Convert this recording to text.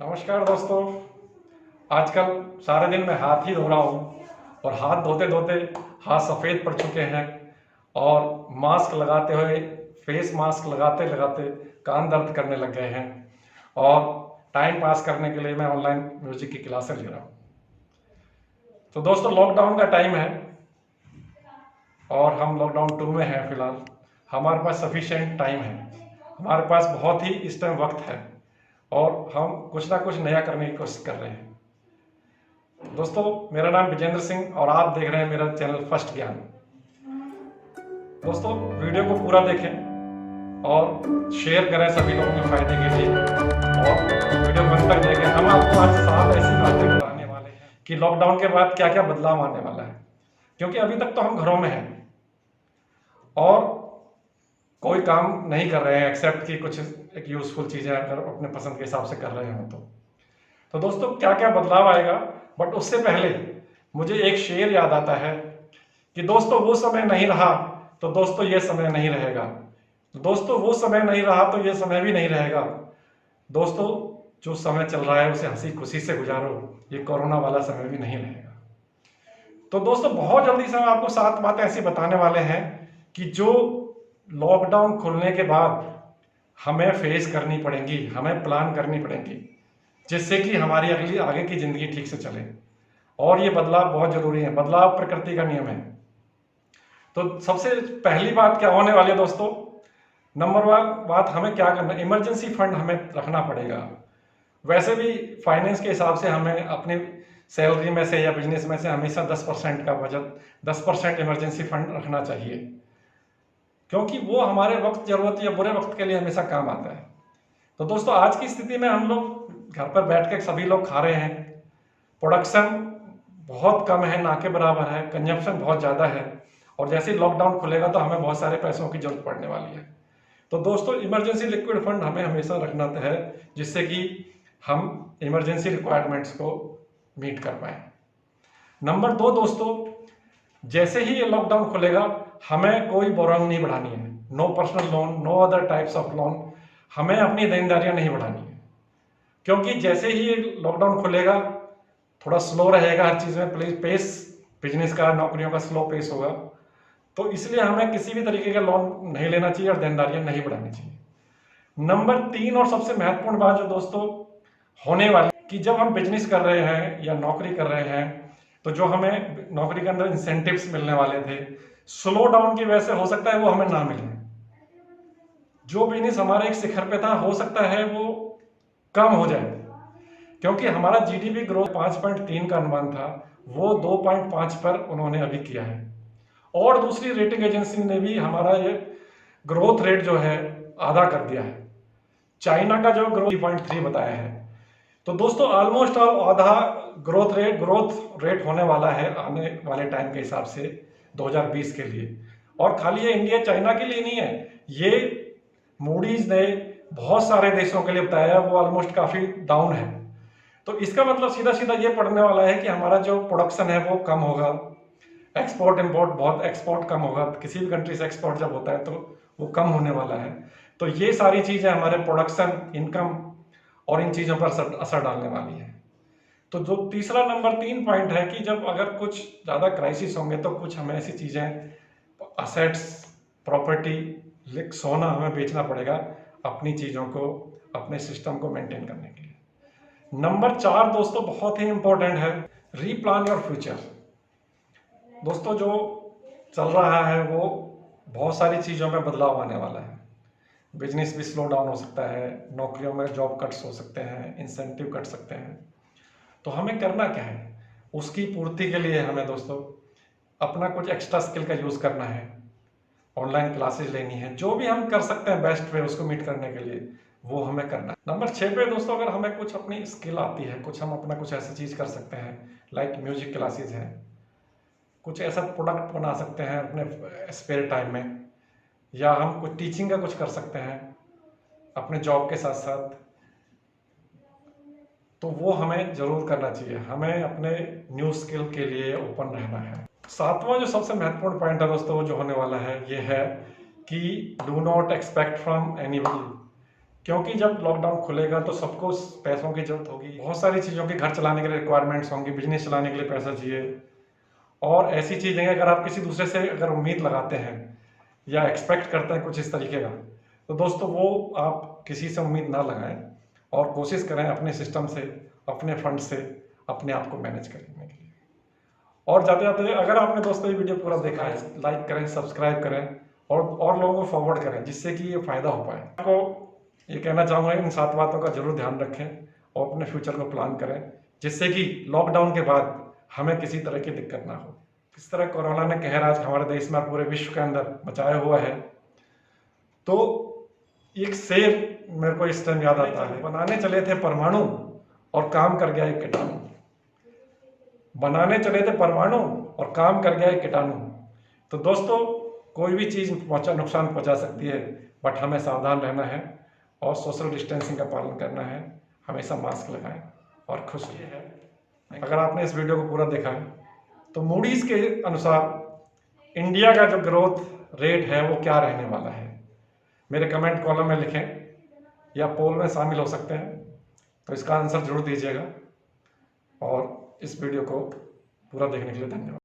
नमस्कार दोस्तों। आजकल सारे दिन मैं हाथ ही धो रहा हूँ और हाथ धोते धोते हाथ सफ़ेद पड़ चुके हैं और मास्क लगाते हुए फेस मास्क लगाते लगाते कान दर्द करने लग गए हैं और टाइम पास करने के लिए मैं ऑनलाइन म्यूजिक की क्लासें ले रहा हूँ। तो दोस्तों, लॉकडाउन का टाइम है और हम लॉकडाउन 2 में हैं फिलहाल। हमारे पास सफिशिएंट टाइम है, हमारे पास बहुत ही इस टाइम वक्त है और हम कुछ ना कुछ नया करने की कोशिश कर रहे हैं। दोस्तों, मेरा नाम विजेंद्र सिंह और आप देख रहे हैं मेरा चैनल फर्स्ट ज्ञान। दोस्तों, वीडियो को पूरा देखें और शेयर करें सभी लोगों के फायदे के लिए और वीडियो को अंत तक देखें। हम आपको आज 7 ऐसी बातें बताने वाले हैं कि लॉकडाउन के बाद क्या क्या बदलाव आने वाला है, क्योंकि अभी तक तो हम घरों में हैं और कोई काम नहीं कर रहे हैं एक्सेप्ट कि कुछ एक यूजफुल चीज़ें अगर अपने पसंद के हिसाब से कर रहे हो तो दोस्तों क्या क्या बदलाव आएगा। बट उससे पहले मुझे एक शेर याद आता है कि दोस्तों वो समय नहीं रहा तो दोस्तों ये समय नहीं रहेगा, दोस्तों वो समय नहीं रहा तो ये समय भी नहीं रहेगा। दोस्तों, जो समय चल रहा है उसे हंसी खुशी से गुजारो, ये कोरोना वाला समय भी नहीं रहेगा। तो दोस्तों, बहुत जल्दी से हम आपको 7 बातें ऐसी बताने वाले हैं कि जो लॉकडाउन खुलने के बाद हमें फेस करनी पड़ेंगी, हमें प्लान करनी पड़ेंगी, जिससे कि हमारी अगली आगे की जिंदगी ठीक से चले। और ये बदलाव बहुत जरूरी है, बदलाव प्रकृति का नियम है। तो सबसे पहली बात क्या होने वाली है दोस्तों, नंबर 1 बात, हमें क्या करना है, इमरजेंसी फंड हमें रखना पड़ेगा। वैसे भी फाइनेंस के हिसाब से हमें अपनी सैलरी में से या बिजनेस में से हमेशा 10% का बचत, 10% इमरजेंसी फंड रखना चाहिए, क्योंकि वो हमारे वक्त जरूरत या बुरे वक्त के लिए हमेशा काम आता है। तो दोस्तों, आज की स्थिति में हम लोग घर पर बैठ के सभी लोग खा रहे हैं, प्रोडक्शन बहुत कम है, ना के बराबर है, कंजप्शन बहुत ज़्यादा है और जैसे ही लॉकडाउन खुलेगा तो हमें बहुत सारे पैसों की जरूरत पड़ने वाली है। तो दोस्तों, इमरजेंसी लिक्विड फंड हमें हमेशा रखना है, जिससे कि हम इमरजेंसी रिक्वायरमेंट्स को मीट कर पाए। नंबर 2 दोस्तों, जैसे ही ये लॉकडाउन खुलेगा हमें कोई बोरोइंग नहीं बढ़ानी है, no personal loan, no other types of loan, हमें अपनी देनदारियां नहीं बढ़ानी है, क्योंकि जैसे ही ये लॉकडाउन खुलेगा थोड़ा स्लो रहेगा हर चीज़ में पेस, बिजनेस का, नौकरियों का स्लो पेस होगा, तो इसलिए हमें किसी भी तरीके का लोन नहीं लेना चाहिए और देनदारियां नहीं बढ़ानी चाहिए। नंबर 3 और सबसे महत्वपूर्ण बात जो दोस्तों होने वाली कि जब हम बिजनेस कर रहे हैं या नौकरी कर रहे हैं तो जो हमें नौकरी के अंदर इंसेंटिव्स मिलने वाले थे, स्लो डाउन की वजह से हो सकता है वो हमें ना मिले। जो बिजनेस हमारे एक शिखर पे था हो सकता है वो कम हो जाए, क्योंकि हमारा जीडीपी ग्रोथ 5.3 का अनुमान था, वो 2.5 पर उन्होंने अभी किया है और दूसरी रेटिंग एजेंसी ने भी हमारा ये ग्रोथ रेट जो है आधा कर दिया है। चाइना का जो ग्रोथ 3.3 बताया है, तो दोस्तों ऑलमोस्ट आधा ग्रोथ रेट होने वाला है आने वाले टाइम के हिसाब से 2020 के लिए। और खाली ये इंडिया चाइना के लिए नहीं है, ये मूडीज ने बहुत सारे देशों के लिए बताया, वो ऑलमोस्ट काफी डाउन है। तो इसका मतलब सीधा सीधा ये पड़ने वाला है कि हमारा जो प्रोडक्शन है वो कम होगा, एक्सपोर्ट इंपोर्ट बहुत, एक्सपोर्ट कम होगा, किसी भी कंट्री से एक्सपोर्ट जब होता है तो वो कम होने वाला है। तो ये सारी चीजें हमारे प्रोडक्शन, इनकम और इन चीजों पर असर डालने वाली है। तो जो तीसरा नंबर 3 पॉइंट है कि जब अगर कुछ ज्यादा क्राइसिस होंगे तो कुछ हमें ऐसी चीजें, असेट्स, प्रॉपर्टी, सोना हमें बेचना पड़ेगा अपनी चीजों को, अपने सिस्टम को मेंटेन करने के लिए। नंबर 4 दोस्तों बहुत ही इंपॉर्टेंट है, रीप्लान योर फ्यूचर। दोस्तों, जो चल रहा है वो बहुत सारी चीज़ों में बदलाव आने वाला है, बिजनेस भी स्लो डाउन हो सकता है, नौकरियों में जॉब कट्स हो सकते हैं, इंसेंटिव कट सकते हैं। तो हमें करना क्या है, उसकी पूर्ति के लिए हमें दोस्तों अपना कुछ एक्स्ट्रा स्किल का यूज़ करना है, ऑनलाइन क्लासेज लेनी है, जो भी हम कर सकते हैं बेस्ट वे उसको मीट करने के लिए वो हमें करना है। नंबर 6 पे दोस्तों, अगर हमें कुछ अपनी स्किल आती है, कुछ हम अपना कुछ ऐसी चीज़ कर सकते हैं, लाइक म्यूजिक क्लासेज है, कुछ ऐसा प्रोडक्ट बना सकते हैं अपने स्पेयर टाइम में, या हम कुछ टीचिंग का कुछ कर सकते हैं अपने जॉब के साथ साथ, तो वो हमें जरूर करना चाहिए। हमें अपने न्यू स्किल के लिए ओपन रहना है। 7वां जो सबसे महत्वपूर्ण पॉइंट है दोस्तों जो होने वाला है ये है कि do not expect from anybody क्योंकि जब लॉकडाउन खुलेगा तो सबको पैसों की जरूरत होगी, बहुत सारी चीज़ों की घर चलाने के लिए रिक्वायरमेंट्स होंगी, बिजनेस चलाने के लिए पैसा चाहिए। और ऐसी चीज़ें अगर आप किसी दूसरे से अगर उम्मीद लगाते हैं या एक्सपेक्ट करते हैं कुछ इस तरीके का, तो दोस्तों वो आप किसी से उम्मीद ना लगाएं और कोशिश करें अपने सिस्टम से, अपने फंड से अपने आप को मैनेज करने के लिए। और ज़्यादा ज़्यादा अगर आपने दोस्तों ये वीडियो पूरा देखा है, लाइक करें, सब्सक्राइब करें और लोगों को फॉरवर्ड करें, जिससे कि ये फ़ायदा हो पाए। आपको ये कहना चाहूँगा, इन 7 बातों का जरूर ध्यान रखें और अपने फ्यूचर को प्लान करें, जिससे कि लॉकडाउन के बाद हमें किसी तरह की दिक्कत ना हो। किस तरह कोरोना ने कहर आज हमारे देश में, पूरे विश्व के अंदर मचाया हुआ है। तो एक शेर मेरे को इस टाइम याद आता है, बनाने चले थे परमाणु और काम कर गया एक कीटाणु। बनाने चले थे परमाणु और काम कर गया एक कीटाणु। तो दोस्तों कोई भी चीज़ नुकसान पहुंचा सकती है, बट हमें सावधान रहना है और सोशल डिस्टेंसिंग का पालन करना है। हमेशा मास्क लगाएं और खुश रहें। अगर आपने इस वीडियो को पूरा देखा है तो मूडीज के अनुसार इंडिया का जो ग्रोथ रेट है वो क्या रहने वाला है, मेरे कमेंट कॉलम में लिखें या पोल में शामिल हो सकते हैं, तो इसका आंसर जरूर दीजिएगा। और इस वीडियो को पूरा देखने के लिए धन्यवाद।